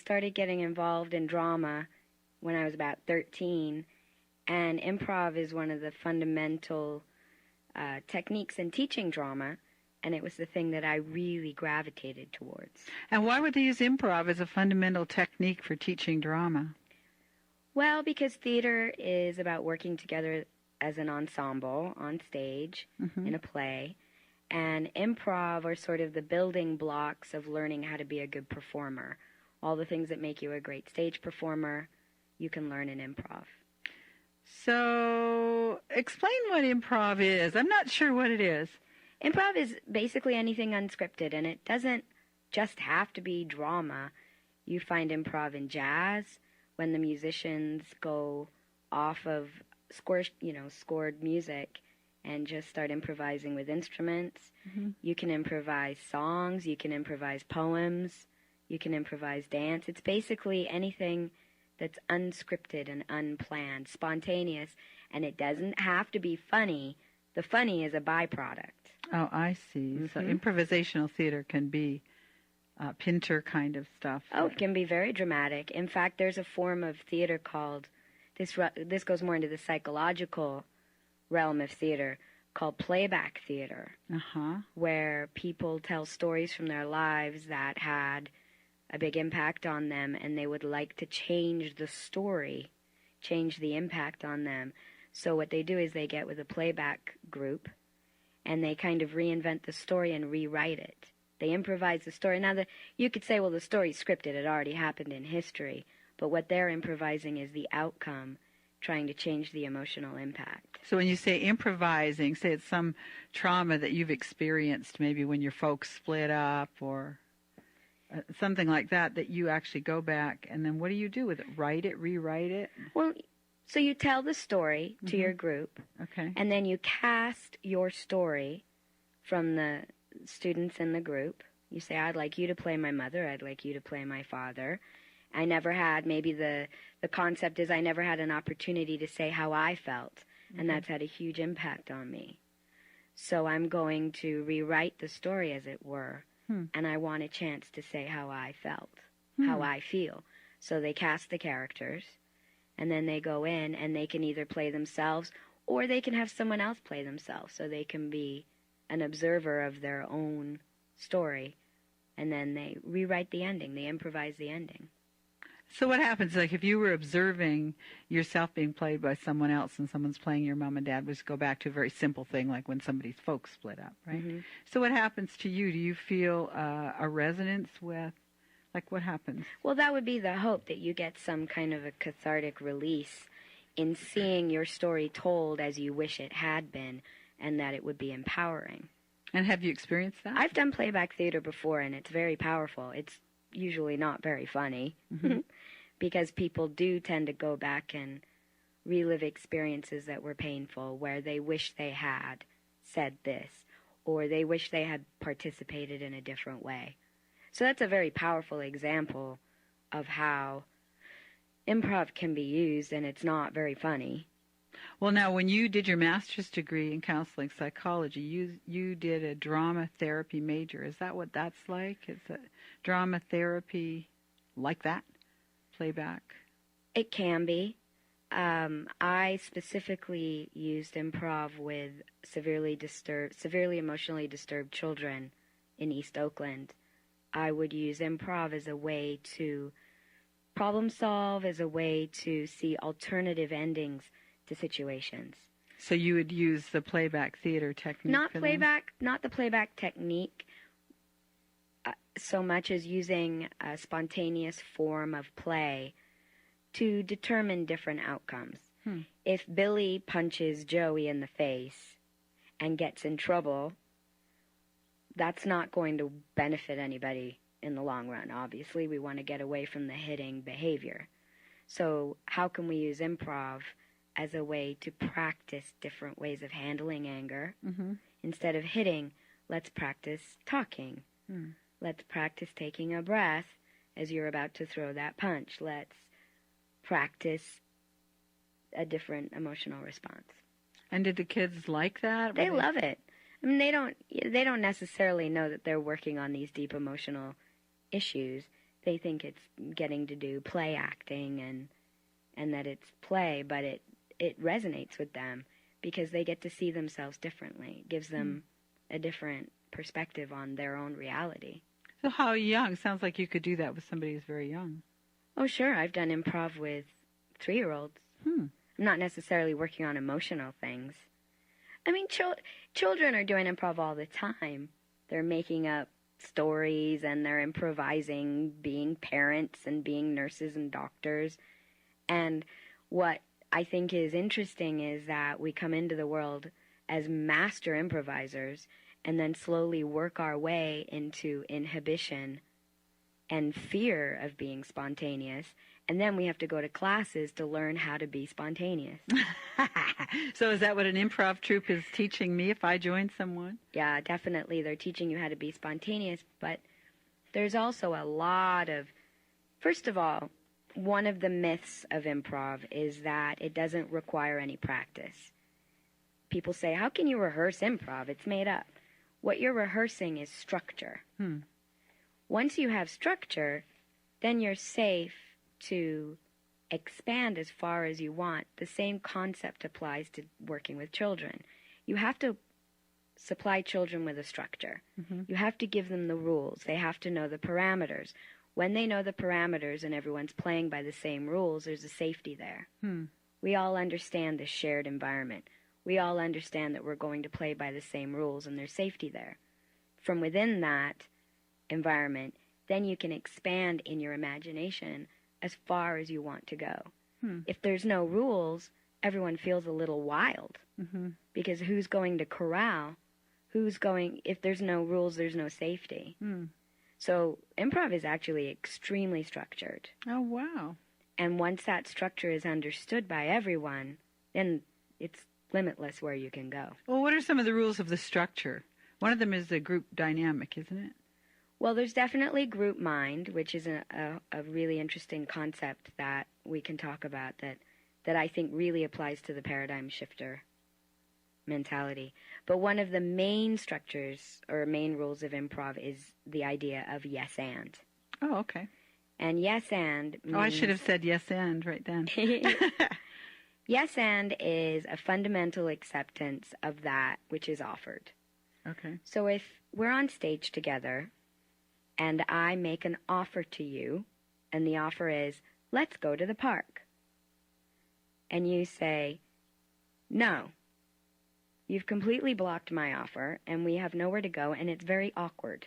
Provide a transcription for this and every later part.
started getting involved in drama when I was about 13, and improv is one of the fundamental techniques in teaching drama, and it was the thing that I really gravitated towards. And why would they use improv as a fundamental technique for teaching drama? Well, because theater is about working together as an ensemble on stage in a play, and improv are sort of the building blocks of learning how to be a good performer. All the things that make you a great stage performer, you can learn in improv. So, explain what improv is. I'm not sure what it is. Improv is basically anything unscripted, and it doesn't just have to be drama. You find improv in jazz, when the musicians go off of scored music and just start improvising with instruments. You can improvise songs, you can improvise poems, you can improvise dance. It's basically anything that's unscripted and unplanned, spontaneous, and it doesn't have to be funny. The funny is a byproduct. Oh, I see. So improvisational theater can be Pinter kind of stuff. Oh, it can be very dramatic. In fact, there's a form of theater called, this goes more into the psychological realm of theater, called playback theater, where people tell stories from their lives that had a big impact on them, and they would like to change the story, change the impact on them. So what they do is they get with a playback group, and they kind of reinvent the story and rewrite it. They improvise the story. Now, you could say, well, the story's scripted. It already happened in history. But what they're improvising is the outcome, trying to change the emotional impact. So when you say improvising, say it's some trauma that you've experienced, maybe when your folks split up or something like that, that you actually go back, and then what do you do with it? Write it, rewrite it? Well, so you tell the story to your group, and then you cast your story from the students in the group. You say, I'd like you to play my mother, I'd like you to play my father. I never had, maybe the concept is I never had an opportunity to say how I felt, and that's had a huge impact on me. So I'm going to rewrite the story, as it were, and I want a chance to say how I felt, how I feel. So they cast the characters, and then they go in, and they can either play themselves, or they can have someone else play themselves, so they can be an observer of their own story, and then they rewrite the ending. They improvise the ending. So what happens, like if you were observing yourself being played by someone else and someone's playing your mom and dad, was go back to a very simple thing like when somebody's folks split up, right? So what happens to you? Do you feel a resonance with, like what happens? Well, that would be the hope, that you get some kind of a cathartic release in seeing your story told as you wish it had been, and that it would be empowering. And have you experienced that? I've done playback theater before, and it's very powerful. It's usually not very funny, because people do tend to go back and relive experiences that were painful, where they wish they had said this, or they wish they had participated in a different way. So that's a very powerful example of how improv can be used, and it's not very funny. Well, now, when you did your master's degree in counseling psychology, you did a drama therapy major. Is that what that's like? Is it drama therapy like that? Playback? It can be. I specifically used improv with severely emotionally disturbed children in East Oakland. I would use improv as a way to problem solve, as a way to see alternative endings to situations. So you would use the playback theater technique? Not the playback technique so much as using a spontaneous form of play to determine different outcomes. If Billy punches Joey in the face and gets in trouble, that's not going to benefit anybody in the long run. Obviously, we want to get away from the hitting behavior. So how can we use improv as a way to practice different ways of handling anger? Instead of hitting, let's practice talking. Let's practice taking a breath as you're about to throw that punch. Let's practice a different emotional response. And did the kids like that? They love it. I mean, they don't necessarily know that they're working on these deep emotional issues. they think it's getting to do play acting and that it's play, but it resonates with them because they get to see themselves differently. It gives them a different perspective on their own reality. So how young? Sounds like you could do that with somebody who's very young. Oh, sure. I've done improv with 3-year-olds. I'm not necessarily working on emotional things. I mean, children are doing improv all the time. They're making up stories and they're improvising being parents and being nurses and doctors. And what I think is interesting is that we come into the world as master improvisers and then slowly work our way into inhibition and fear of being spontaneous. And then we have to go to classes to learn how to be spontaneous. So is that what an improv troupe is teaching me if I join someone? Yeah, definitely. They're teaching you how to be spontaneous. But there's also a lot of, first of all, one of the myths of improv is that it doesn't require any practice. People say, how can you rehearse improv? It's made up. What you're rehearsing is structure. Once you have structure, then you're safe to expand as far as you want. The same concept applies to working with children. You have to supply children with a structure. You have to give them the rules. They have to know the parameters. When they know the parameters and everyone's playing by the same rules, there's a safety there. We all understand the shared environment. We all understand that we're going to play by the same rules and there's safety there. From within that environment, then you can expand in your imagination as far as you want to go. If there's no rules, everyone feels a little wild because who's going to corral? If there's no rules, there's no safety. So improv is actually extremely structured. Oh, wow. And once that structure is understood by everyone, then it's limitless where you can go. Well, what are some of the rules of the structure? One of them is the group dynamic, isn't it? Well, there's definitely group mind, which is a really interesting concept that we can talk about that I think really applies to the paradigm shifter mentality. But one of the main structures or main rules of improv is the idea of yes and. Oh, okay. And yes and means... Oh, I should have said yes and right then. Yes and is a fundamental acceptance of that which is offered. Okay. So if we're on stage together and I make an offer to you, and the offer is, let's go to the park. And you say, no. You've completely blocked my offer, and we have nowhere to go, and it's very awkward.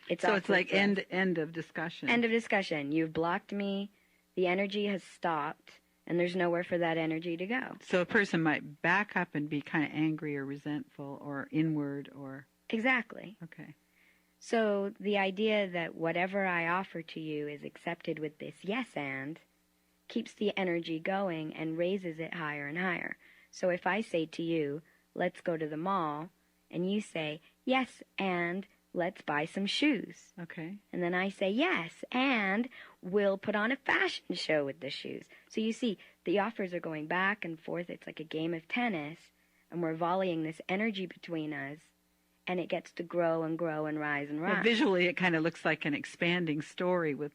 It's like end of discussion. End of discussion. You've blocked me, the energy has stopped, and there's nowhere for that energy to go. So a person might back up and be kind of angry or resentful or inward or... Exactly. Okay. So the idea that whatever I offer to you is accepted with this yes and keeps the energy going and raises it higher and higher. So if I say to you, let's go to the mall, and you say, yes, and let's buy some shoes. Okay. And then I say, yes, and we'll put on a fashion show with the shoes. So you see, the offers are going back and forth. It's like a game of tennis, and we're volleying this energy between us, and it gets to grow and grow and rise and rise. Yeah, visually, it kind of looks like an expanding story with...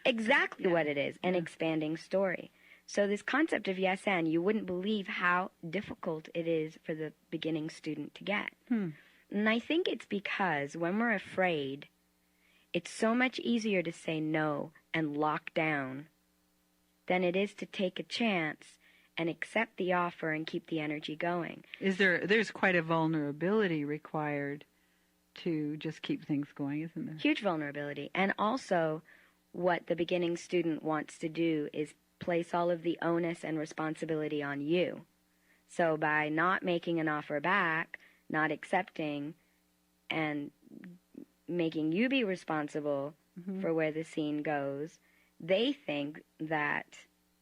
exactly what it is, an expanding story. So this concept of yes and, you wouldn't believe how difficult it is for the beginning student to get. And I think it's because when we're afraid, it's so much easier to say no and lock down than it is to take a chance and accept the offer and keep the energy going. There's quite a vulnerability required to just keep things going, isn't there? Huge vulnerability. And also, what the beginning student wants to do is place all of the onus and responsibility on you. So by not making an offer back, not accepting, and making you be responsible for where the scene goes, they think that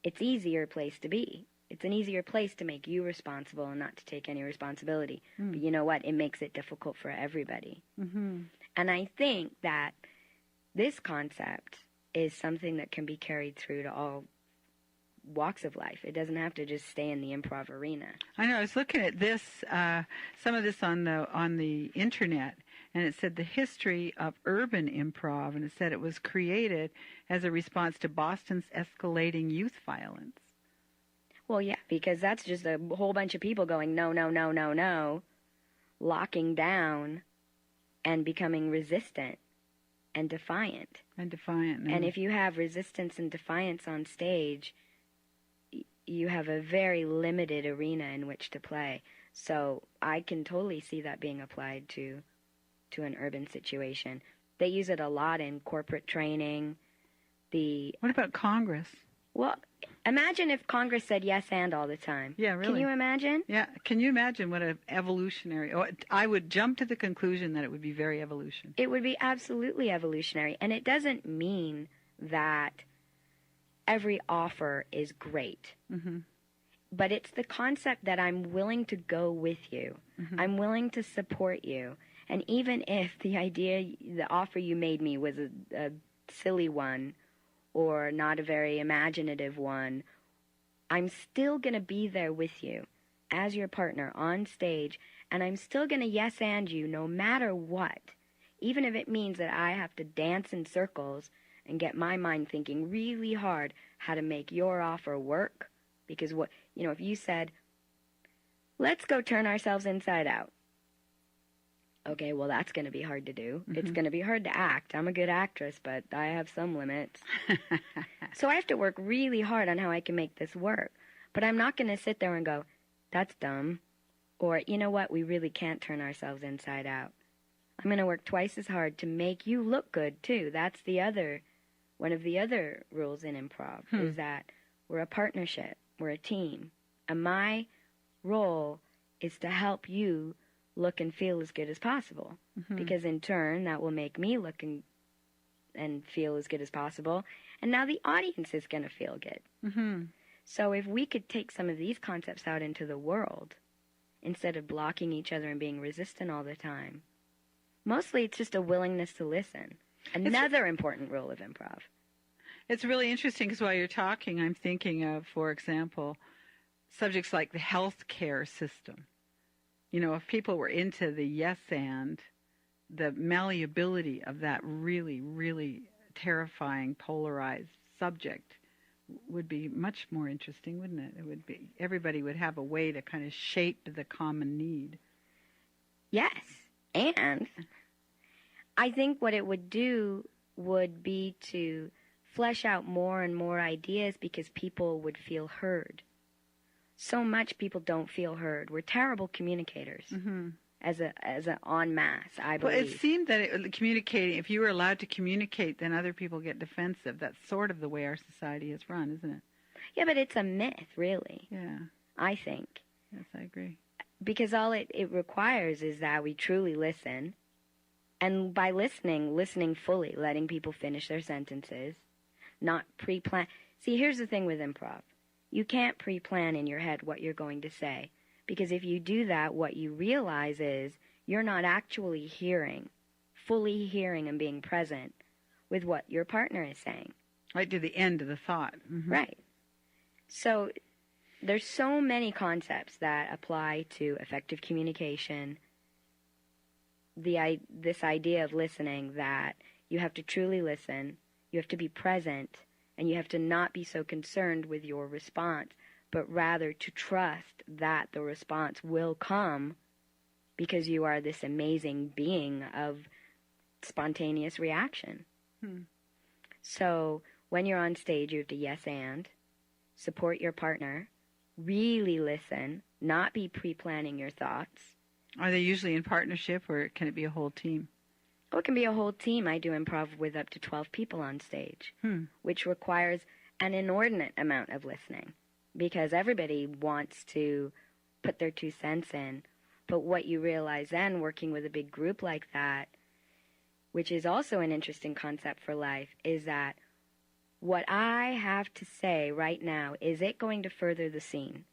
it's an easier place to be. It's an easier place to make you responsible and not to take any responsibility. But you know what? It makes it difficult for everybody. And I think that this concept is something that can be carried through to all walks of life. It doesn't have to just stay in the improv arena. I know. I was looking at this, some of this on the internet, and it said the history of urban improv, and it said it was created as a response to Boston's escalating youth violence. Well, yeah, because that's just a whole bunch of people going, no, no, no, no, no, locking down and becoming resistant and defiant. And if you have resistance and defiance on stage, you have a very limited arena in which to play. So I can totally see that being applied to an urban situation. They use it a lot in corporate training. What about Congress? Well, imagine if Congress said yes and all the time. Yeah, really. Can you imagine? Yeah. Can you imagine what an evolutionary... I would jump to the conclusion that it would be very evolutionary. It would be absolutely evolutionary. And it doesn't mean that every offer is great. Mm-hmm. But it's the concept that I'm willing to go with you. Mm-hmm. I'm willing to support you. And even if the offer you made me was a silly one or not a very imaginative one, I'm still going to be there with you as your partner on stage, and I'm still going to yes and you no matter what, even if it means that I have to dance in circles and get my mind thinking really hard how to make your offer work. Because if you said, let's go turn ourselves inside out. Okay, well, that's going to be hard to do. Mm-hmm. It's going to be hard to act. I'm a good actress, but I have some limits. So I have to work really hard on how I can make this work. But I'm not going to sit there and go, that's dumb. Or, you know what, we really can't turn ourselves inside out. I'm going to work twice as hard to make you look good, too. That's one of the other rules in improv, is that we're a partnership. We're a team. And my role is to help you look and feel as good as possible. Mm-hmm. Because in turn, that will make me look and feel as good as possible. And now the audience is going to feel good. Mm-hmm. So if we could take some of these concepts out into the world, instead of blocking each other and being resistant all the time, mostly it's just a willingness to listen. Another important rule of improv. It's really interesting because while you're talking, I'm thinking of, for example, subjects like the healthcare system. If people were into the yes and, the malleability of that really, really terrifying, polarized subject would be much more interesting, wouldn't it? It would be, everybody would have a way to kind of shape the common need. Yes, and I think what it would do would be to flesh out more and more ideas because people would feel heard. So much people don't feel heard. We're terrible communicators as a en masse, I believe. Well, it seemed that communicating, if you were allowed to communicate, then other people get defensive. That's sort of the way our society is run, isn't it? Yeah, but it's a myth, really. Yeah. I think. Yes, I agree. Because all it requires is that we truly listen. And by listening fully, letting people finish their sentences, not pre-plan. See, here's the thing with improv. You can't pre-plan in your head what you're going to say. Because if you do that, what you realize is you're not actually fully hearing and being present with what your partner is saying. Right to the end of the thought. Mm-hmm. Right. So there's so many concepts that apply to effective communication. This idea of listening, that you have to truly listen, you have to be present, and you have to not be so concerned with your response, but rather to trust that the response will come because you are this amazing being of spontaneous reaction. So when you're on stage, you have to yes and, support your partner, really listen, not be pre-planning your thoughts. Are they usually in partnership, or can it be a whole team? Oh, it can be a whole team. I do improv with up to 12 people on stage, which requires an inordinate amount of listening because everybody wants to put their 2 cents in. But what you realize then, working with a big group like that, which is also an interesting concept for life, is that what I have to say right now, is it going to further the scene?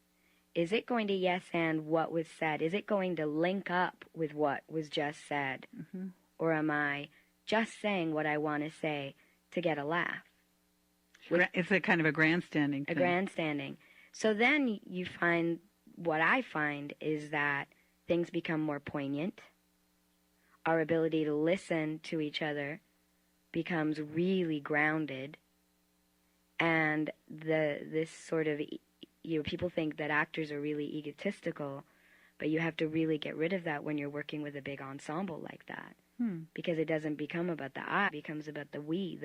Is it going to yes and what was said? Is it going to link up with what was just said? Mm-hmm. Or am I just saying what I want to say to get a laugh? It's a kind of a grandstanding thing. A grandstanding. So then you find, what I find is that things become more poignant. our ability to listen to each other becomes really grounded, and this sort of, people think that actors are really egotistical, but you have to really get rid of that when you're working with a big ensemble like that, because it doesn't become about the I, it becomes about the we,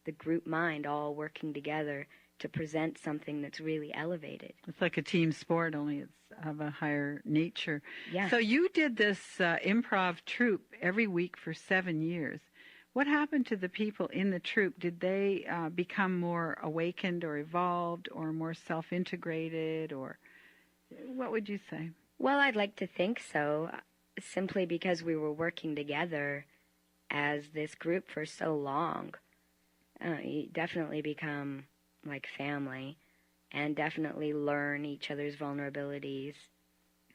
the group mind all working together to present something that's really elevated. It's like a team sport, only it's of a higher nature. Yeah. So you did this improv troupe every week for 7 years. What happened to the people in the troupe? Did they become more awakened or evolved or more self-integrated, or what would you say? Well, I'd like to think so, simply because we were working together as this group for so long. You definitely become like family, and definitely learn each other's vulnerabilities.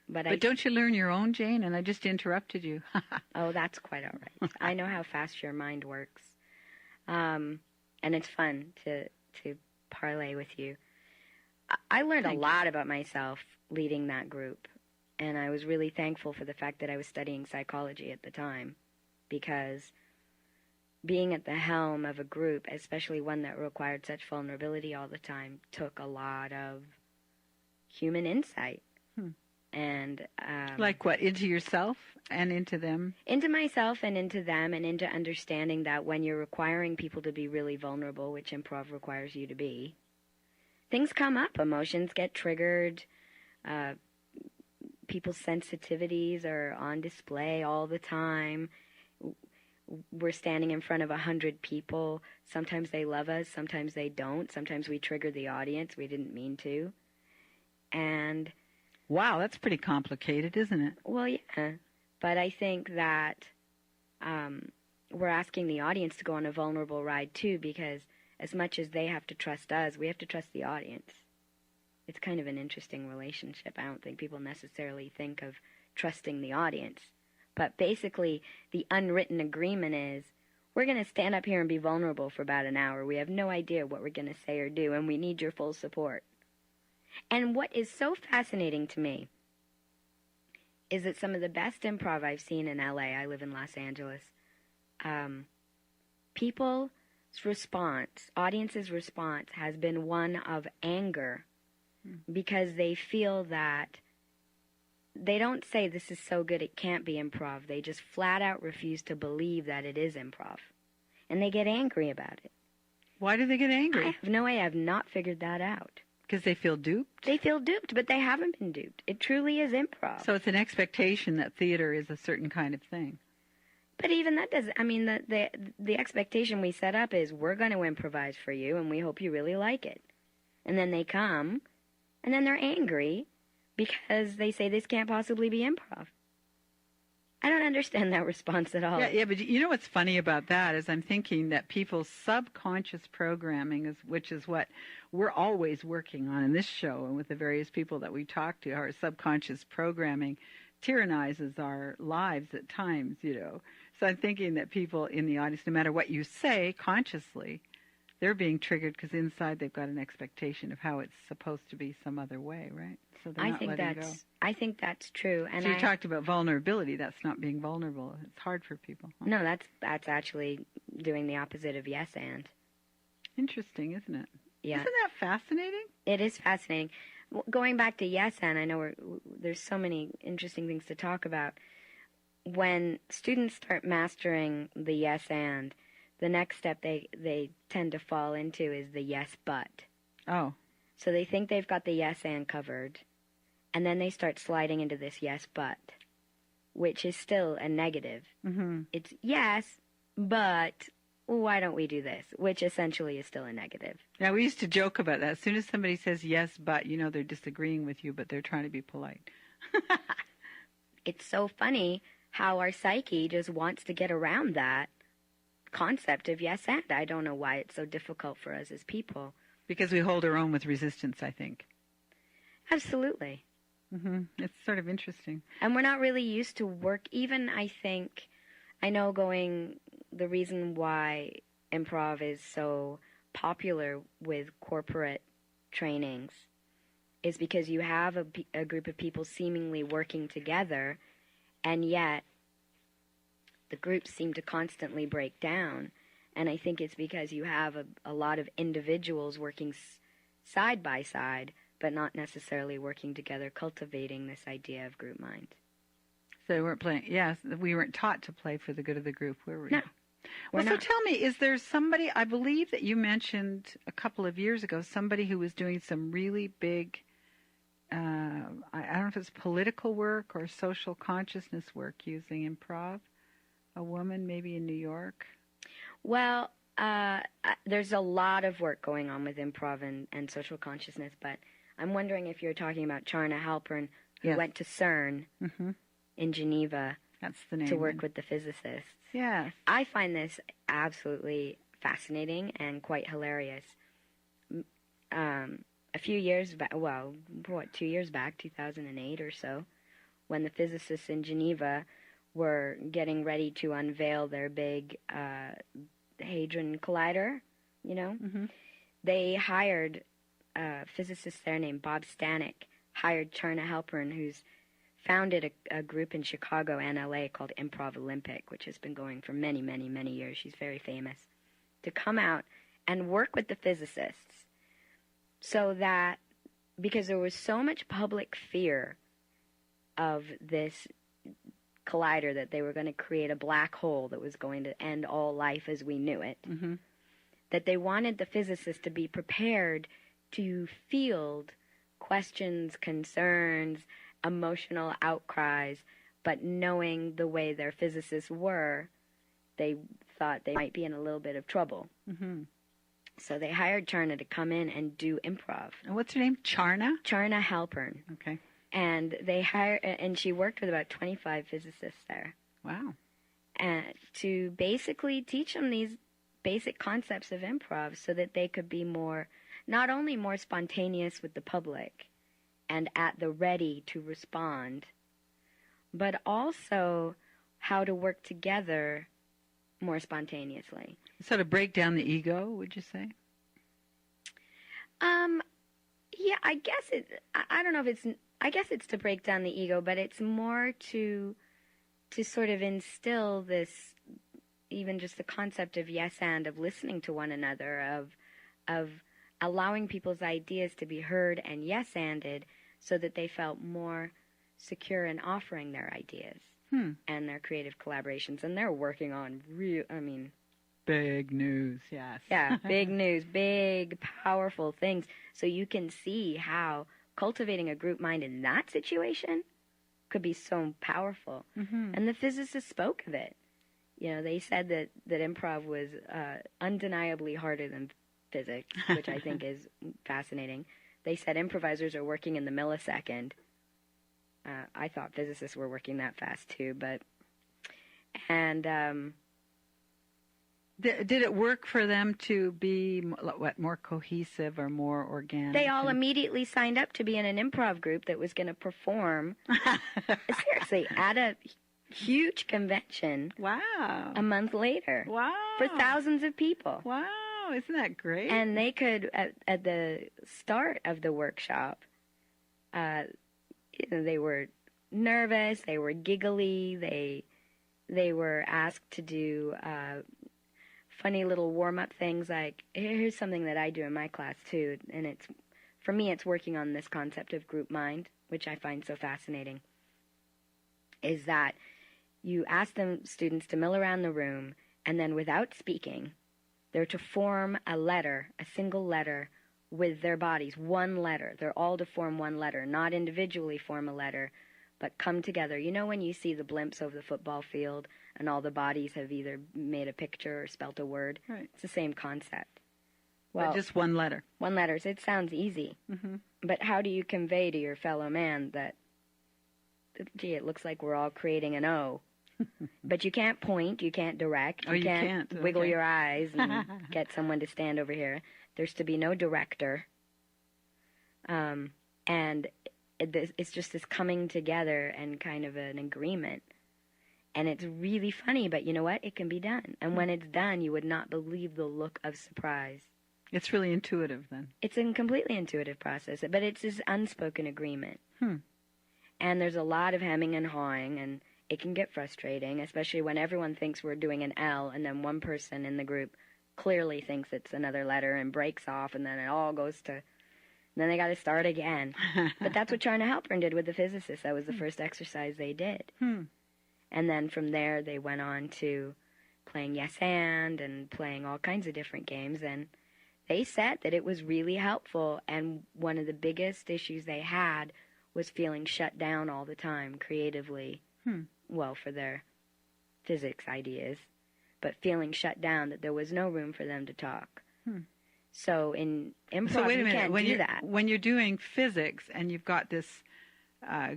But don't you learn your own, Jayne? And I just interrupted you. Oh, that's quite all right. I know how fast your mind works. And it's fun to parlay with you. I learned a lot about myself leading that group, and I was really thankful for the fact that I was studying psychology at the time, because being at the helm of a group, especially one that required such vulnerability all the time, took a lot of human insight. And like what? Into yourself and into them? Into myself and into them, and into understanding that when you're requiring people to be really vulnerable, which improv requires you to be, things come up. Emotions get triggered. People's sensitivities are on display all the time. We're standing in front of 100 people. Sometimes they love us, sometimes they don't. Sometimes we trigger the audience. We didn't mean to. And wow, that's pretty complicated, isn't it? Well, yeah. But I think that we're asking the audience to go on a vulnerable ride, too, because as much as they have to trust us, we have to trust the audience. It's kind of an interesting relationship. I don't think people necessarily think of trusting the audience. But basically, the unwritten agreement is, we're going to stand up here and be vulnerable for about an hour. We have no idea what we're going to say or do, and we need your full support. And what is so fascinating to me is that some of the best improv I've seen in LA, I live in Los Angeles, people's response, audience's response has been one of anger, because they feel that they don't say this is so good it can't be improv. They just flat out refuse to believe that it is improv. And they get angry about it. Why do they get angry? I have no way. I have not figured that out. Because they feel duped? They feel duped, but they haven't been duped. It truly is improv. So it's an expectation that theater is a certain kind of thing. But even that doesn't, I mean, the expectation we set up is, we're going to improvise for you, and we hope you really like it. And then they come, and then they're angry, because they say this can't possibly be improv. I don't understand that response at all. Yeah, but you know what's funny about that is I'm thinking that people's subconscious programming, which is what we're always working on in this show and with the various people that we talk to, our subconscious programming tyrannizes our lives at times, So I'm thinking that people in the audience, no matter what you say consciously, they're being triggered because inside they've got an expectation of how it's supposed to be some other way, right? So they're not letting go. I think that's true. And so you talked about vulnerability. That's not being vulnerable. It's hard for people. Huh? No, that's actually doing the opposite of yes and. Interesting, isn't it? Yeah. Isn't that fascinating? It is fascinating. Going back to yes and, I know there's so many interesting things to talk about. When students start mastering the yes and, the next step they tend to fall into is the yes but. Oh. So they think they've got the yes and covered, and then they start sliding into this yes but, which is still a negative. Mm-hmm. It's yes, but why don't we do this, which essentially is still a negative. Yeah, we used to joke about that. As soon as somebody says yes, but, they're disagreeing with you, but they're trying to be polite. It's so funny how our psyche just wants to get around that concept of yes and. I don't know why it's so difficult for us as people. Because we hold our own with resistance, I think. Absolutely. Mm-hmm. It's sort of interesting. And we're not really used to work. Even, I know the reason why improv is so popular with corporate trainings is because you have a group of people seemingly working together, and yet the groups seem to constantly break down. And I think it's because you have a lot of individuals working side by side, but not necessarily working together, cultivating this idea of group mind. So they weren't playing. Yes, we weren't taught to play for the good of the group, were we? No. Well, so tell me, is there somebody, I believe that you mentioned a couple of years ago, somebody who was doing some really big, I don't know if it's political work or social consciousness work using improv? A woman maybe in New York? Well, there's a lot of work going on with improv and social consciousness, but I'm wondering if you're talking about Charna Halpern, who went to CERN in Geneva. That's the name. To work with the physicists. Yes. I find this absolutely fascinating and quite hilarious. A few years back, 2 years back, 2008 or so, when the physicists in Geneva were getting ready to unveil their big Hadron Collider, they hired a physicist there named Bob Stanek, hired Charna Halpern, who's founded a group in Chicago and LA called Improv Olympic, which has been going for many, many, many years. She's very famous. To come out and work with the physicists so that, because there was so much public fear of this collider that they were going to create a black hole that was going to end all life as we knew it, that they wanted the physicists to be prepared to field questions, concerns, emotional outcries, but knowing the way their physicists were, they thought they might be in a little bit of trouble. So they hired Charna to come in and do improv. And what's her name? Charna? Charna Halpern. Okay. And and she worked with about 25 physicists there. Wow. And to basically teach them these basic concepts of improv so that they could be not only more spontaneous with the public and at the ready to respond, but also how to work together more spontaneously. So to break down the ego, would you say? Yeah, I guess I don't know if I guess it's to break down the ego, but it's more to sort of instill this, even just the concept of yes and, of listening to one another, of allowing people's ideas to be heard and yes-anded so that they felt more secure in offering their ideas and their creative collaborations. And they're working on big news, yes. Yeah, big news, big, powerful things. So you can see how cultivating a group mind in that situation could be so powerful. And the physicists spoke of it. They said that improv was undeniably harder than physics, which I think is fascinating. They said improvisers are working in the millisecond. I thought physicists were working that fast too, did it work for them to be more cohesive or more organic? They all immediately signed up to be in an improv group that was going to perform seriously at a huge convention. Wow. A month later. Wow. For thousands of people. Wow. Isn't that great? And they could, at the start of the workshop, they were nervous, they were giggly, they were asked to do funny little warm-up things like, here's something that I do in my class too, and for me it's working on this concept of group mind, which I find so fascinating, is that you ask students to mill around the room, and then without speaking, they're to form a letter, a single letter, with their bodies, one letter. They're all to form one letter, not individually form a letter, but come together. You know when you see the blimps over the football field and all the bodies have either made a picture or spelt a word? Right. It's the same concept. Well, but just one letter. One letter. It sounds easy. But how do you convey to your fellow man that, gee, it looks like we're all creating an O? But you can't point, you can't direct, you can't wiggle your eyes and get someone to stand over here. There's to be no director. And it's just this coming together and kind of an agreement. And it's really funny, but you know what? It can be done. And when it's done, you would not believe the look of surprise. It's really intuitive then. It's a completely intuitive process, but it's this unspoken agreement. And there's a lot of hemming and hawing, and it can get frustrating, especially when everyone thinks we're doing an L and then one person in the group clearly thinks it's another letter and breaks off, and then it all goes to, and then they got to start again. But that's what Charna Halpern did with the physicists. That was the first exercise they did. And then from there they went on to playing Yes and playing all kinds of different games, and they said that it was really helpful, and one of the biggest issues they had was feeling shut down all the time creatively. Well, for their physics ideas, but feeling shut down, that there was no room for them to talk. So in improv, so wait a minute. you can't when do you're, that. When you're doing physics and you've got this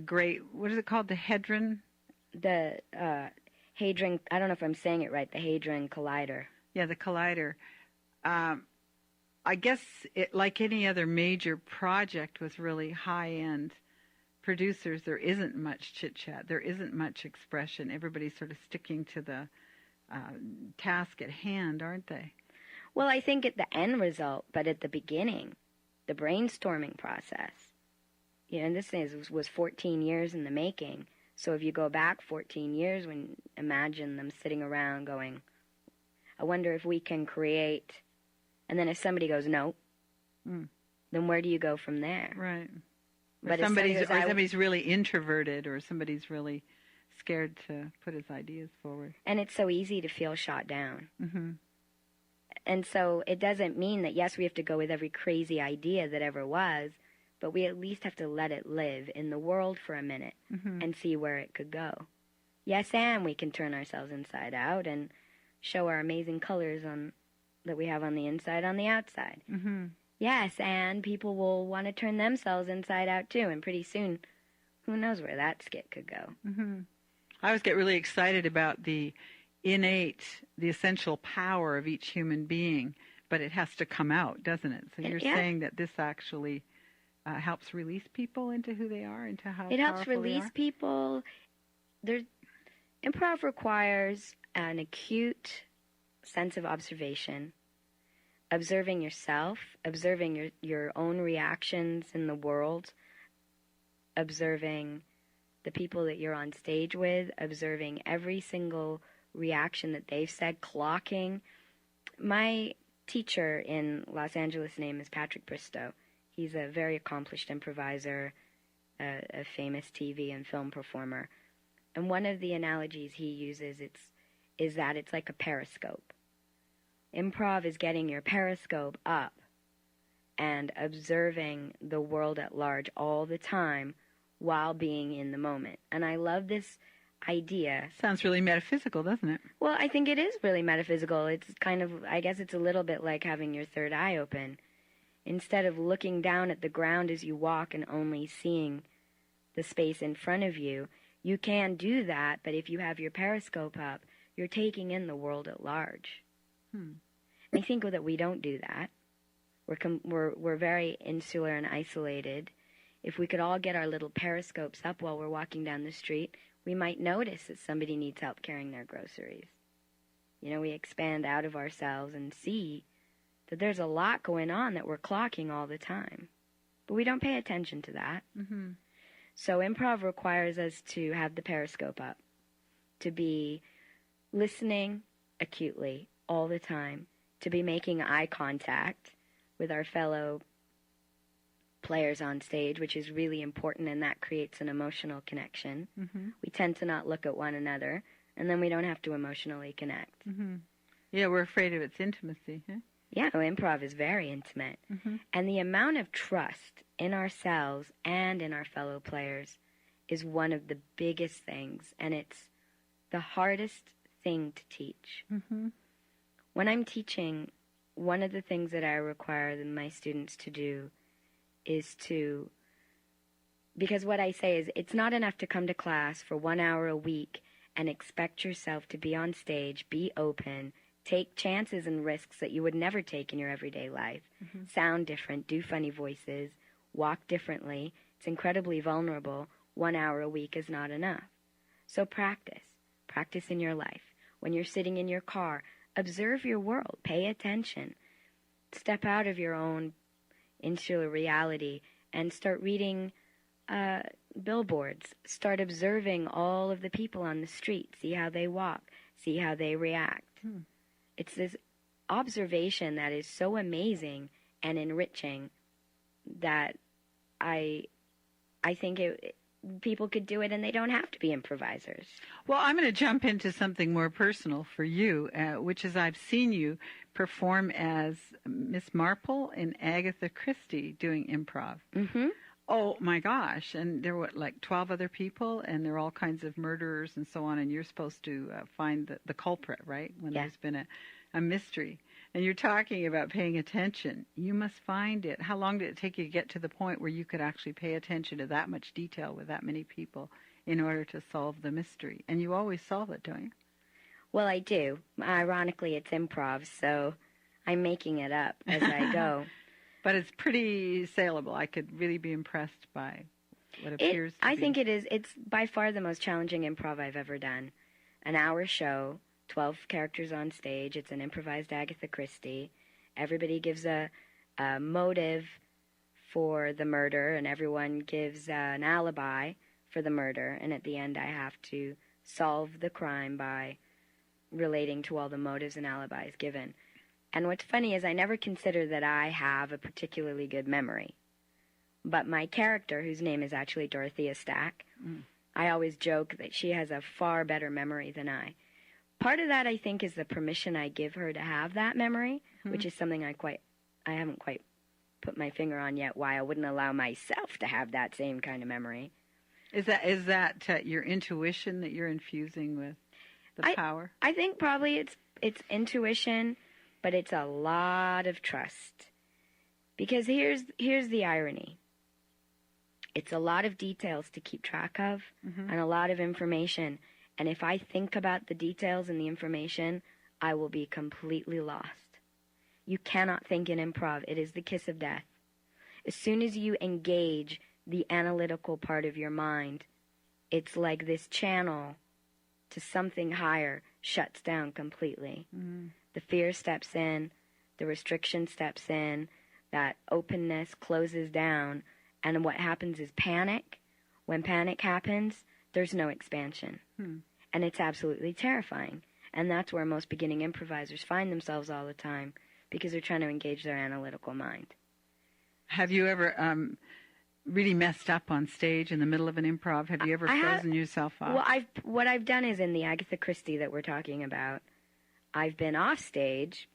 great, what is it called, the Hadron? The Hadron, I don't know if I'm saying it right, the Hadron Collider. Yeah, the collider. I guess it, like any other major project with really high-end producers, there isn't much chit-chat. There isn't much expression. Everybody's sort of sticking to the task at hand, aren't they? Well, I think at the end result, but at the beginning, the brainstorming process, and this was 14 years in the making. So if you go back 14 years, imagine them sitting around going, I wonder if we can create, and then if somebody goes, no, then where do you go from there? Right. But somebody's really introverted, or somebody's really scared to put his ideas forward. And it's so easy to feel shot down. And so it doesn't mean that, yes, we have to go with every crazy idea that ever was, but we at least have to let it live in the world for a minute and see where it could go. Yes, and we can turn ourselves inside out and show our amazing colors that we have on the inside on the outside. Yes, and people will want to turn themselves inside out too, and pretty soon, who knows where that skit could go. I always get really excited about the innate, the essential power of each human being, but it has to come out, doesn't it? So you're saying that this actually helps release people into who they are, into how it helps powerful release people. Improv requires an acute sense of observation, observing yourself, observing your own reactions in the world, observing the people that you're on stage with, observing every single reaction that they've said, clocking. My teacher in Los Angeles' name is Patrick Bristow. He's a very accomplished improviser, a famous TV and film performer. And one of the analogies he uses is that it's like a periscope. Improv is getting your periscope up and observing the world at large all the time while being in the moment. And I love this idea. Sounds really metaphysical, doesn't it? Well, I think it is really metaphysical. It's kind of, I guess it's a little bit like having your third eye open. Instead of looking down at the ground as you walk and only seeing the space in front of you, you can do that, but if you have your periscope up, you're taking in the world at large. And I think that we don't do that. We're very insular and isolated. If we could all get our little periscopes up while we're walking down the street, we might notice that somebody needs help carrying their groceries. We expand out of ourselves and see that there's a lot going on that we're clocking all the time. But we don't pay attention to that. So improv requires us to have the periscope up, to be listening acutely all the time, to be making eye contact with our fellow players on stage, which is really important, and that creates an emotional connection. We tend to not look at one another, and then we don't have to emotionally connect. Yeah, we're afraid of its intimacy. Huh? Yeah, improv is very intimate. And the amount of trust in ourselves and in our fellow players is one of the biggest things, and it's the hardest thing to teach. When I'm teaching, one of the things that I require my students to do is because what I say is, it's not enough to come to class for 1 hour a week and expect yourself to be on stage, be open, take chances and risks that you would never take in your everyday life, sound different, do funny voices, walk differently. It's incredibly vulnerable. 1 hour a week is not enough. So practice. Practice in your life. When you're sitting in your car, observe your world. Pay attention. Step out of your own insular reality and start reading billboards. Start observing all of the people on the street. See how they walk. See how they react. It's this observation that is so amazing and enriching that I think people could do it and they don't have to be improvisers. Well, I'm going to jump into something more personal for you, which is I've seen you perform as Miss Marple in Agatha Christie doing improv. Mm-hmm. Oh, my gosh. And there were like 12 other people, and there are all kinds of murderers and so on, and you're supposed to find the culprit, right, when there's been a mystery. And you're talking about paying attention. You must find it. How long did it take you to get to the point where you could actually pay attention to that much detail with that many people in order to solve the mystery? And you always solve it, don't you? Well, I do. Ironically, it's improv, so I'm making it up as I go. But it's pretty saleable. I could really be impressed by what appears to be. I think it is. It's by far the most challenging improv I've ever done. An hour show, 12 characters on stage. It's an improvised Agatha Christie. Everybody gives a motive for the murder, and everyone gives an alibi for the murder. And at the end, I have to solve the crime by relating to all the motives and alibis given. And what's funny is I never consider that I have a particularly good memory. But my character, whose name is actually Dorothea Stack, I always joke that she has a far better memory than I. Part of that, I think, is the permission I give her to have that memory, which is something I haven't quite put my finger on yet, why I wouldn't allow myself to have that same kind of memory. Is that your intuition that you're infusing with the power? I think probably it's intuition, but it's a lot of trust. Because here's the irony. It's a lot of details to keep track of and a lot of information. And if I think about the details and the information, I will be completely lost. You cannot think in improv. It is the kiss of death. As soon as you engage the analytical part of your mind, it's like this channel to something higher shuts down completely. The fear steps in, the restriction steps in, that openness closes down, and what happens is panic. When panic happens, there's no expansion. And it's absolutely terrifying. And that's where most beginning improvisers find themselves all the time, because they're trying to engage their analytical mind. Have you ever really messed up on stage in the middle of an improv? Have you ever frozen yourself off? Well, what I've done is in the Agatha Christie that we're talking about, I've been off stage,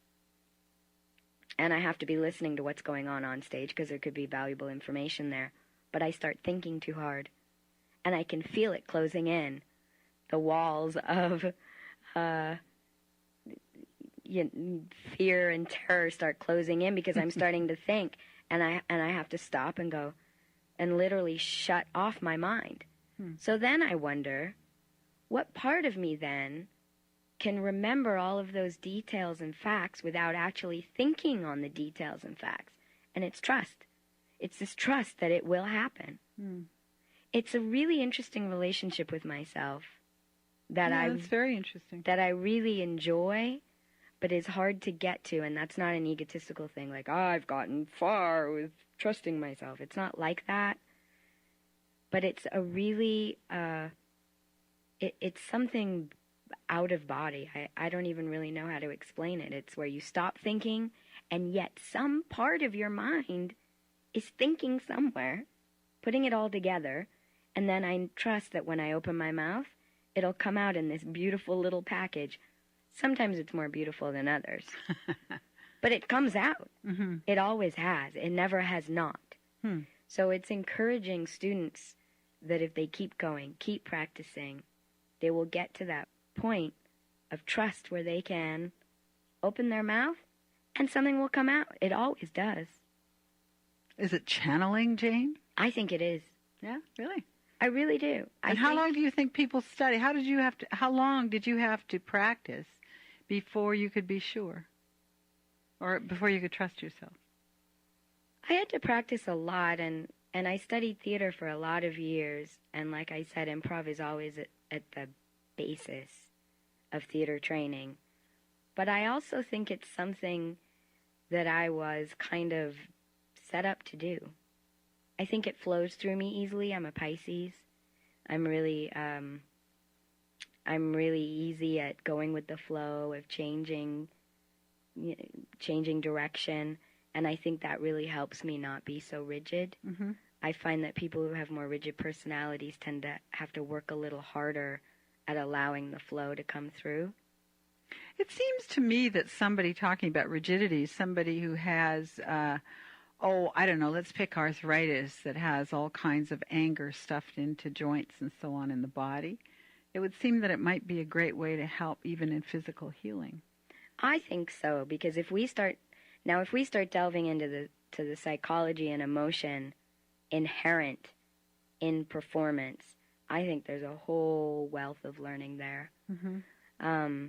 and I have to be listening to what's going on stage because there could be valuable information there. But I start thinking too hard, and I can feel it closing in. The walls of fear and terror start closing in because I'm starting to think, and I have to stop and go and literally shut off my mind. So then I wonder, what part of me then can remember all of those details and facts without actually thinking on the details and facts? And it's trust. It's this trust that it will happen. It's a really interesting relationship with myself that's very interesting. That I really enjoy, but is hard to get to. And that's not an egotistical thing, like, I've gotten far with trusting myself. It's not like that. But it's a really, it's something out of body. I don't even really know how to explain it. It's where you stop thinking, and yet some part of your mind is thinking somewhere, putting it all together, and then I trust that when I open my mouth, it'll come out in this beautiful little package. Sometimes it's more beautiful than others. But it comes out. It always has. It never has not. So it's encouraging students that if they keep going, keep practicing, they will get to that point of trust where they can open their mouth and something will come out. It always does. Is it channeling, Jayne? I think it is. Yeah, really? I really do. And how long do you think people study? How long did you have to practice before you could be sure? Or before you could trust yourself? I had to practice a lot, and I studied theater for a lot of years. And like I said, improv is always at the basis of theater training. But I also think it's something that I was kind of set up to do. I think it flows through me easily. I'm a Pisces. I'm really easy at going with the flow of changing direction, and I think that really helps me not be so rigid. Mm-hmm. I find that people who have more rigid personalities tend to have to work a little harder at allowing the flow to come through. It seems to me that somebody talking about rigidity, somebody who has, I don't know, let's pick arthritis that has all kinds of anger stuffed into joints and so on in the body. It would seem that it might be a great way to help even in physical healing. I think so, because if we start delving into the psychology and emotion inherent in performance, I think there's a whole wealth of learning there. Mm-hmm.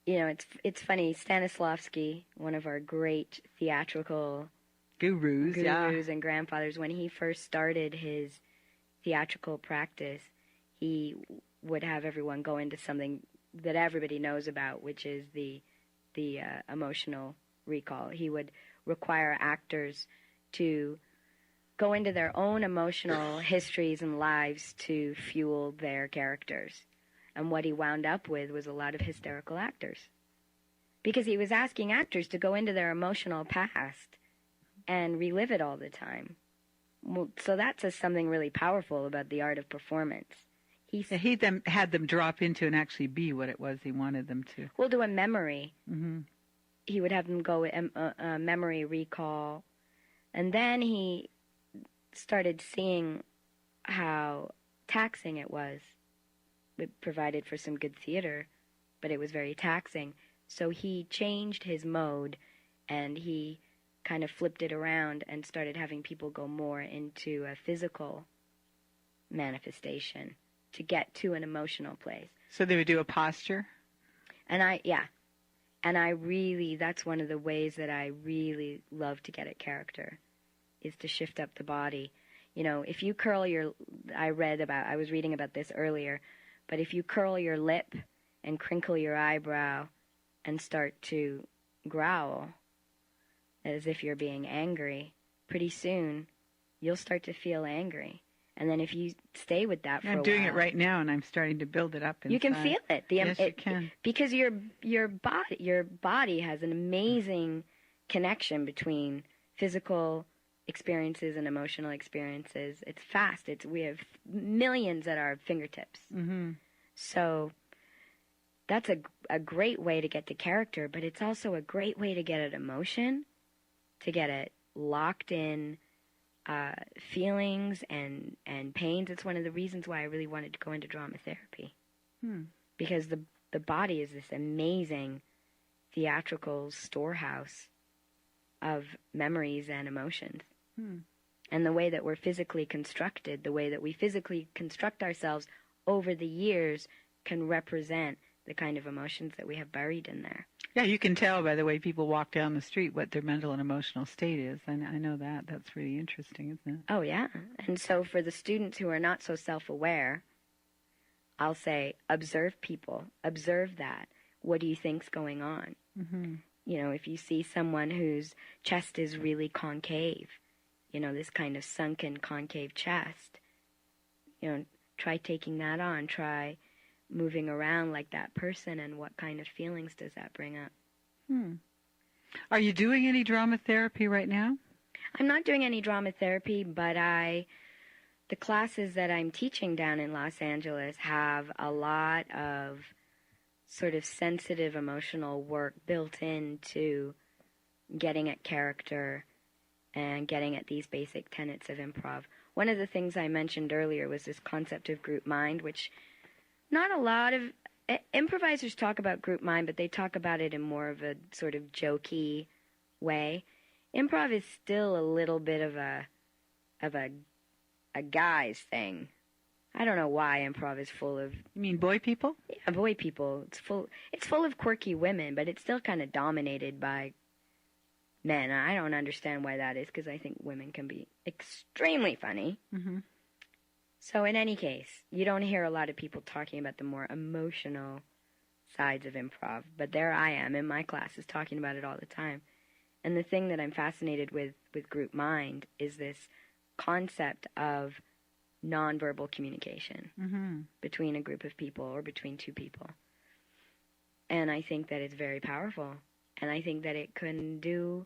It's funny, Stanislavski, one of our great theatrical gurus and grandfathers, when he first started his theatrical practice, he would have everyone go into something that everybody knows about, which is the emotional recall. He would require actors to go into their own emotional histories and lives to fuel their characters. And what he wound up with was a lot of hysterical actors. Because he was asking actors to go into their emotional past and relive it all the time. Well, so that says something really powerful about the art of performance. He had them drop into and actually be what it was he wanted them to. We'll do a memory. Mm-hmm. He would have them go a memory recall. And then he started seeing how taxing it was. It provided for some good theater, but it was very taxing. So he changed his mode, and he kind of flipped it around and started having people go more into a physical manifestation to get to an emotional place. So they would do a posture? That's one of the ways that I really love to get at character, is to shift up the body. If you curl I was reading about this earlier, but if you curl your lip and crinkle your eyebrow and start to growl as if you're being angry, pretty soon you'll start to feel angry. And then if you stay with that for a while... I'm doing it right now, and I'm starting to build it up inside. You can feel it. Yes, you can. Because your body has an amazing connection between physical experiences and emotional experiences. It's fast. We have millions at our fingertips. Mm-hmm. So that's a great way to get to character, but it's also a great way to get at emotion, to get at locked in feelings and pains. It's one of the reasons why I really wanted to go into drama therapy. Because the body is this amazing theatrical storehouse of memories and emotions. And the way that we're physically constructed, the way that we physically construct ourselves over the years can represent the kind of emotions that we have buried in there. Yeah, you can tell by the way people walk down the street what their mental and emotional state is. I know that. That's really interesting, isn't it? Oh, yeah. And so for the students who are not so self-aware, I'll say, observe people. Observe that. What do you think's going on? Mm-hmm. If you see someone whose chest is really concave, this kind of sunken concave chest, try taking that on. Try moving around like that person, and what kind of feelings does that bring up? Are you doing any drama therapy right now? I'm not doing any drama therapy, but the classes that I'm teaching down in Los Angeles have a lot of sort of sensitive emotional work built into getting at character and getting at these basic tenets of improv. One of the things I mentioned earlier was this concept of group mind, which not a lot of improvisers talk about group mind, but they talk about it in more of a sort of jokey way. Improv is still a little bit of a guy's thing. I don't know why improv is full of... You mean boy people? Yeah, boy people. It's full of quirky women, but it's still kind of dominated by men. I don't understand why that is, because I think women can be extremely funny. Mm-hmm. So in any case, you don't hear a lot of people talking about the more emotional sides of improv, but there I am in my classes talking about it all the time. And the thing that I'm fascinated with group mind is this concept of nonverbal communication between a group of people or between two people. And I think that it's very powerful. And I think that it can do...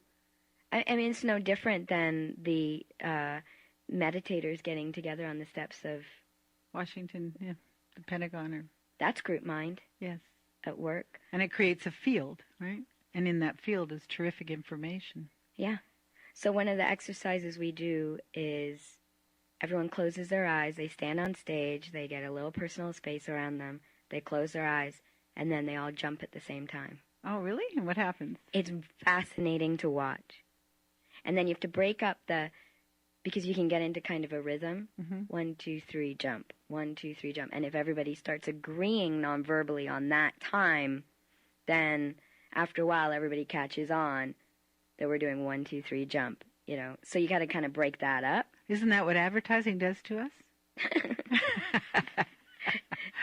I mean, it's no different than the meditators getting together on the steps of... Washington, the Pentagon. That's group mind. Yes. At work. And it creates a field, right? And in that field is terrific information. Yeah. So one of the exercises we do is everyone closes their eyes, they stand on stage, they get a little personal space around them, they close their eyes, and then they all jump at the same time. Oh, really? And what happens? It's fascinating to watch. And then you have to break up because you can get into kind of a rhythm. 1, 2, 3, jump. 1, 2, 3, jump. And if everybody starts agreeing non-verbally on that time, then after a while everybody catches on that we're doing 1, 2, 3, jump. So you got to kind of break that up. Isn't that what advertising does to us?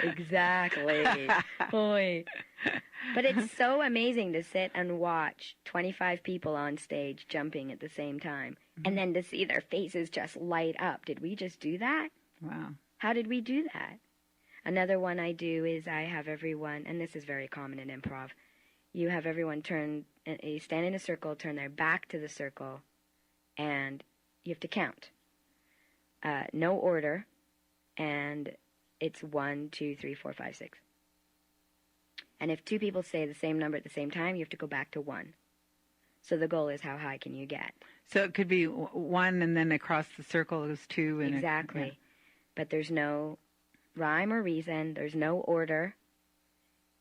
Exactly. Boy. But it's so amazing to sit and watch 25 people on stage jumping at the same time, and then to see their faces just light up. Did we just do that? Wow. How did we do that? Another one I do is I have everyone, and this is very common in improv, you have everyone you stand in a circle, turn their back to the circle, and you have to count. No order, and it's 1, 2, 3, 4, 5, 6. And if two people say the same number at the same time, you have to go back to 1. So the goal is how high can you get? So it could be 1 and then across the circle is 2. And exactly. But there's no rhyme or reason. There's no order.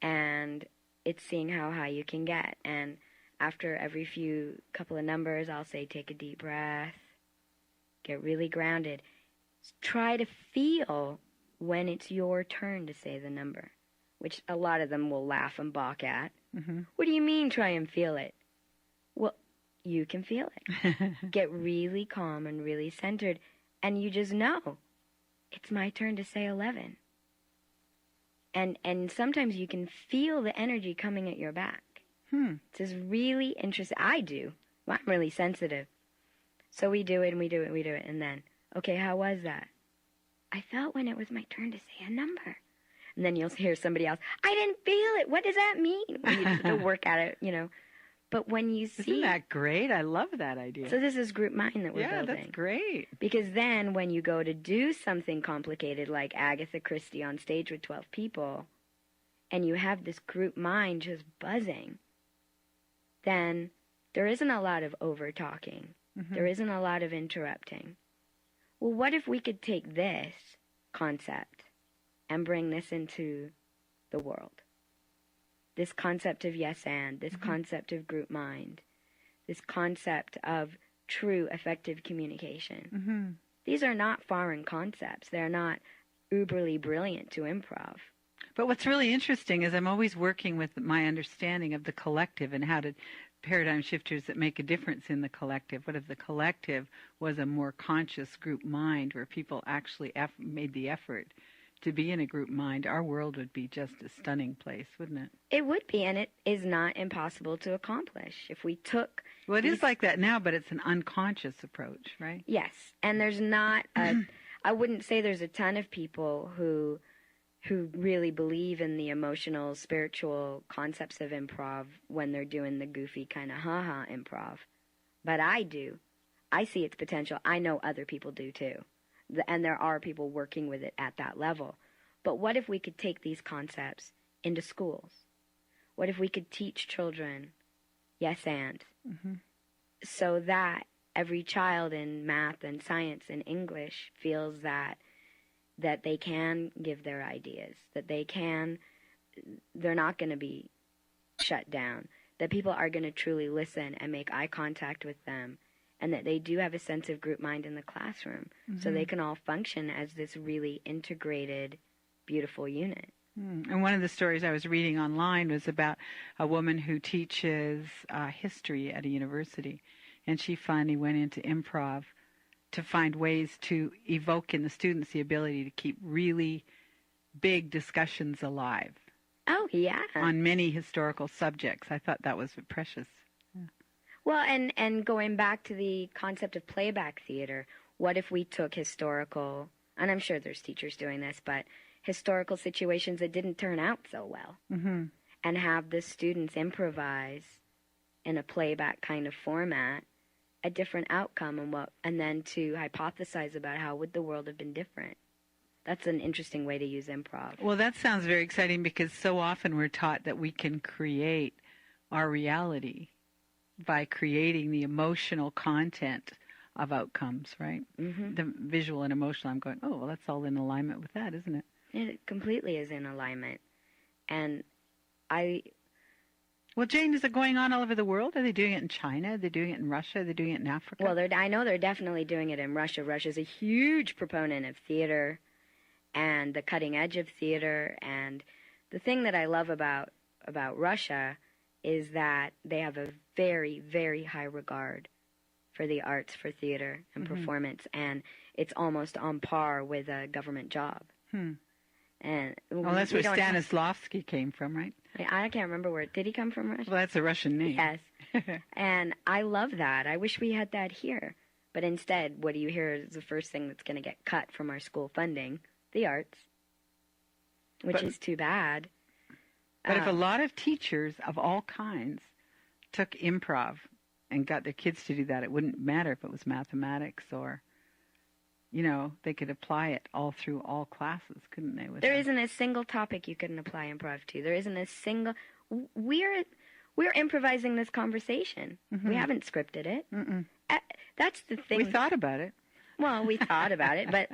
And it's seeing how high you can get. And after every couple of numbers, I'll say, take a deep breath. Get really grounded. Try to feel when it's your turn to say the number, which a lot of them will laugh and balk at. What do you mean, try and feel it? Well, you can feel it. Get really calm and really centered, and you just know, it's my turn to say 11. And sometimes you can feel the energy coming at your back. It's just really interesting. I do. Well, I'm really sensitive. So we do it, and we do it, and we do it, and then, okay, how was that? I felt when it was my turn to say a number. And then you'll hear somebody else, I didn't feel it. What does that mean? Well, you just have to work at it, But when you see... Isn't that great? I love that idea. So this is group mind that we're building. Yeah, that's great. Because then when you go to do something complicated like Agatha Christie on stage with 12 people, and you have this group mind just buzzing, then there isn't a lot of over-talking. There isn't a lot of interrupting. Well, what if we could take this concept and bring this into the world? This concept of yes and, this concept of group mind, this concept of true effective communication. These are not foreign concepts. They're not uberly brilliant to improv. But what's really interesting is I'm always working with my understanding of the collective and how to paradigm shifters that make a difference in the collective. What if the collective was a more conscious group mind where people actually made the effort to be in a group mind? Our world would be just a stunning place, wouldn't it? It would be, and it is not impossible to accomplish. If we took... Well, it is like that now, but it's an unconscious approach, right? Yes, and there's not I wouldn't say there's a ton of people who really believe in the emotional, spiritual concepts of improv when they're doing the goofy kind of ha-ha improv. But I do. I see its potential. I know other people do too. And there are people working with it at that level. But what if we could take these concepts into schools? What if we could teach children yes and? So that every child in math and science and English feels that they can give their ideas, that they're not going to be shut down, that people are going to truly listen and make eye contact with them, and that they do have a sense of group mind in the classroom, so they can all function as this really integrated, beautiful unit. And one of the stories I was reading online was about a woman who teaches history at a university, and she finally went into improv to find ways to evoke in the students the ability to keep really big discussions alive. Oh, yeah. On many historical subjects. I thought that was precious. Yeah. Well, and going back to the concept of playback theater, what if we took historical, and I'm sure there's teachers doing this, but historical situations that didn't turn out so well, and have the students improvise in a playback kind of format a different outcome, and then to hypothesize about how would the world have been different. That's an interesting way to use improv. Well, that sounds very exciting because so often we're taught that we can create our reality by creating the emotional content of outcomes, right? The visual and emotional. I'm going, oh, well, that's all in alignment with that, isn't it? It completely is in alignment. And Well, Jayne, is it going on all over the world? Are they doing it in China? Are they doing it in Russia? Are they doing it in Africa? Well, I know they're definitely doing it in Russia. Russia's a huge proponent of theater and the cutting edge of theater. And the thing that I love about Russia is that they have a very, very high regard for the arts, for theater and performance. And it's almost on par with a government job. And well, that's where Stanislavski came from, right? I can't remember did he come from Russia? Well, that's a Russian name. Yes. And I love that. I wish we had that here. But instead, what do you hear is the first thing that's going to get cut from our school funding? The arts, which is too bad. But if a lot of teachers of all kinds took improv and got their kids to do that, it wouldn't matter if it was mathematics or, they could apply it all through all classes, couldn't they? There isn't a single topic you couldn't apply improv to. There isn't a single... We're improvising this conversation. We haven't scripted it. That's the thing. We thought about it. Well, we thought about it, but,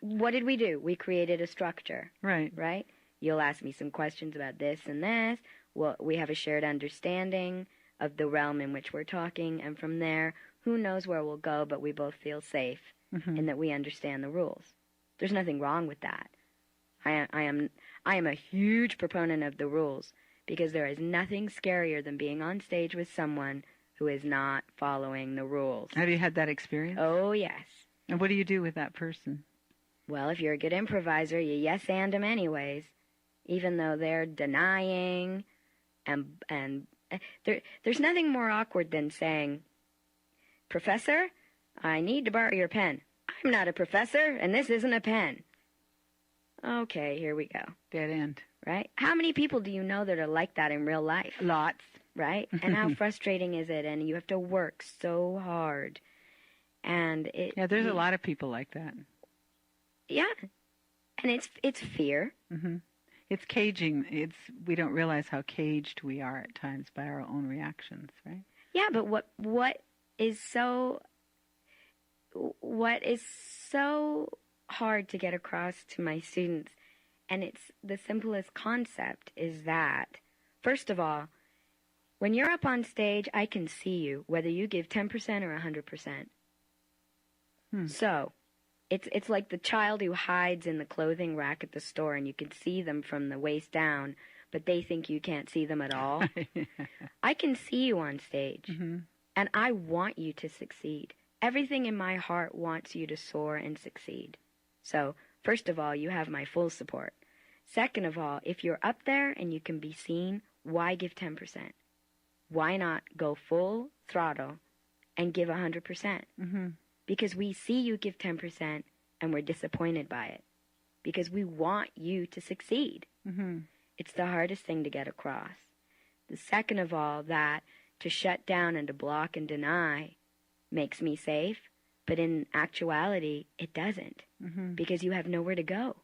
what did we do? We created a structure. Right. Right? You'll ask me some questions about this and this. Well, we have a shared understanding of the realm in which we're talking, and from there, who knows where we'll go, but we both feel safe in that we understand the rules. There's nothing wrong with that. I am a huge proponent of the rules because there is nothing scarier than being on stage with someone who is not following the rules. Have you had that experience? Oh, yes. And what do you do with that person? Well, if you're a good improviser, you yes-and them anyways, even though they're denying, and there's nothing more awkward than saying, "Professor, I need to borrow your pen." "I'm not a professor, and this isn't a pen." Okay, here we go. Dead end. Right? How many people do you know that are like that in real life? Lots. Right? And how frustrating is it? And you have to work so hard. And there's a lot of people like that. Yeah. And it's fear. It's caging. We don't realize how caged we are at times by our own reactions, right? Yeah, but what is so hard to get across to my students, and it's the simplest concept, is that, first of all, when you're up on stage, I can see you, whether you give 10% or 100%. So, it's like the child who hides in the clothing rack at the store, and you can see them from the waist down, but they think you can't see them at all. I can see you on stage, and I want you to succeed. Everything in my heart wants you to soar and succeed. So, first of all, you have my full support. Second of all, if you're up there and you can be seen, why give 10%? Why not go full throttle and give 100%? Because we see you give 10% and we're disappointed by it. Because we want you to succeed. It's the hardest thing to get across. The second of all, that to shut down and to block and deny makes me safe, but in actuality, it doesn't. Because you have nowhere to go.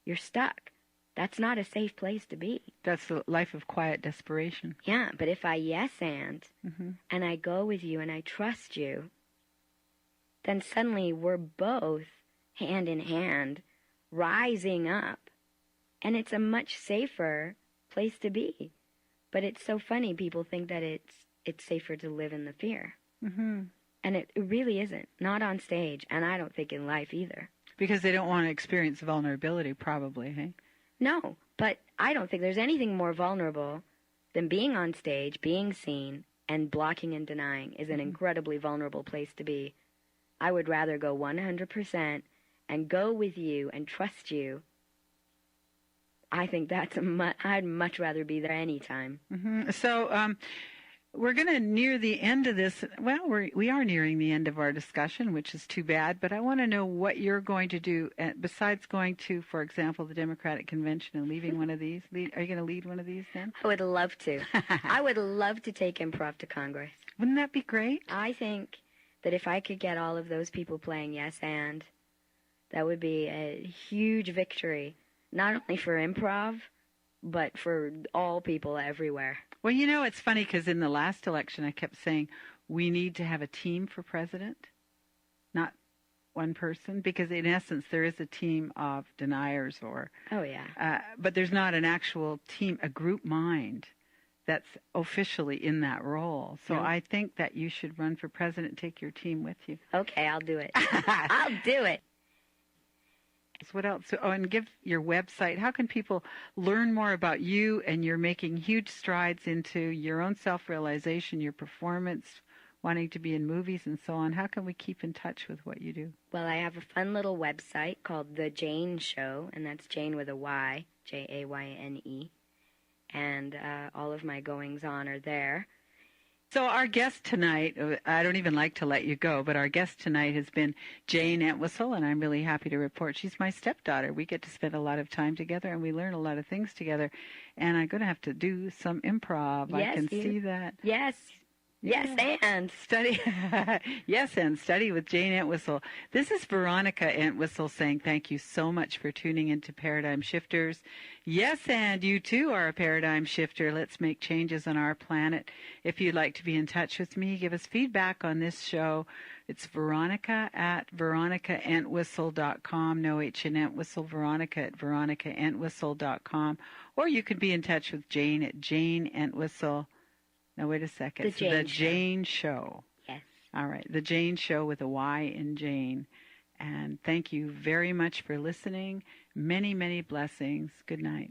You're stuck. That's not a safe place to be. That's the life of quiet desperation. Yeah, but if I yes-and, and I go with you and I trust you, then suddenly we're both hand in hand rising up. And it's a much safer place to be. But it's so funny, people think that it's safer to live in the fear. And it really isn't. Not on stage, and I don't think in life either. Because they don't want to experience vulnerability, probably, hey? No, but I don't think there's anything more vulnerable than being on stage, being seen, and blocking and denying is an incredibly vulnerable place to be. I would rather go 100% and go with you and trust you. I think I'd much rather be there anytime. So we're going to near the end of this. Well, we are nearing the end of our discussion, which is too bad. But I want to know what you're going to do besides going to, for example, the Democratic Convention and leaving one of these. Are you going to lead one of these then? I would love to. I would love to take improv to Congress. Wouldn't that be great? I think that if I could get all of those people playing yes and, that would be a huge victory, not only for improv, but for all people everywhere. Well, you know, it's funny because in the last election I kept saying we need to have a team for president, not one person, because in essence there is a team of deniers but there's not an actual team, a group mind that's officially in that role. So I think that you should run for president, take your team with you. Okay, I'll do it. I'll do it. So what else? Oh, and give your website. How can people learn more about you? And you're making huge strides into your own self-realization, your performance, wanting to be in movies and so on. How can we keep in touch with what you do? Well, I have a fun little website called The Jayne Show, and that's Jayne with a Y, Jayne. And all of my goings-on are there. So our guest tonight, I don't even like to let you go, but our guest tonight has been Jayne Entwistle, and I'm really happy to report she's my stepdaughter. We get to spend a lot of time together, and we learn a lot of things together. And I'm going to have to do some improv. Yes, I can see that. Yes. Yes, and study. Yes, and study with Jayne Entwistle. This is Veronica Entwistle saying thank you so much for tuning into Paradigm Shifters. Yes, and you too are a paradigm shifter. Let's make changes on our planet. If you'd like to be in touch with me, give us feedback on this show. It's Veronica at veronicaentwistle.com. No H in Entwistle. Veronica at veronicaentwistle.com. Or you can be in touch with Jayne at Jayne Entwistle. Now, wait a second. The Jayne Show. Yes. All right. The Jayne Show with a Y in Jayne. And thank you very much for listening. Many, many blessings. Good night.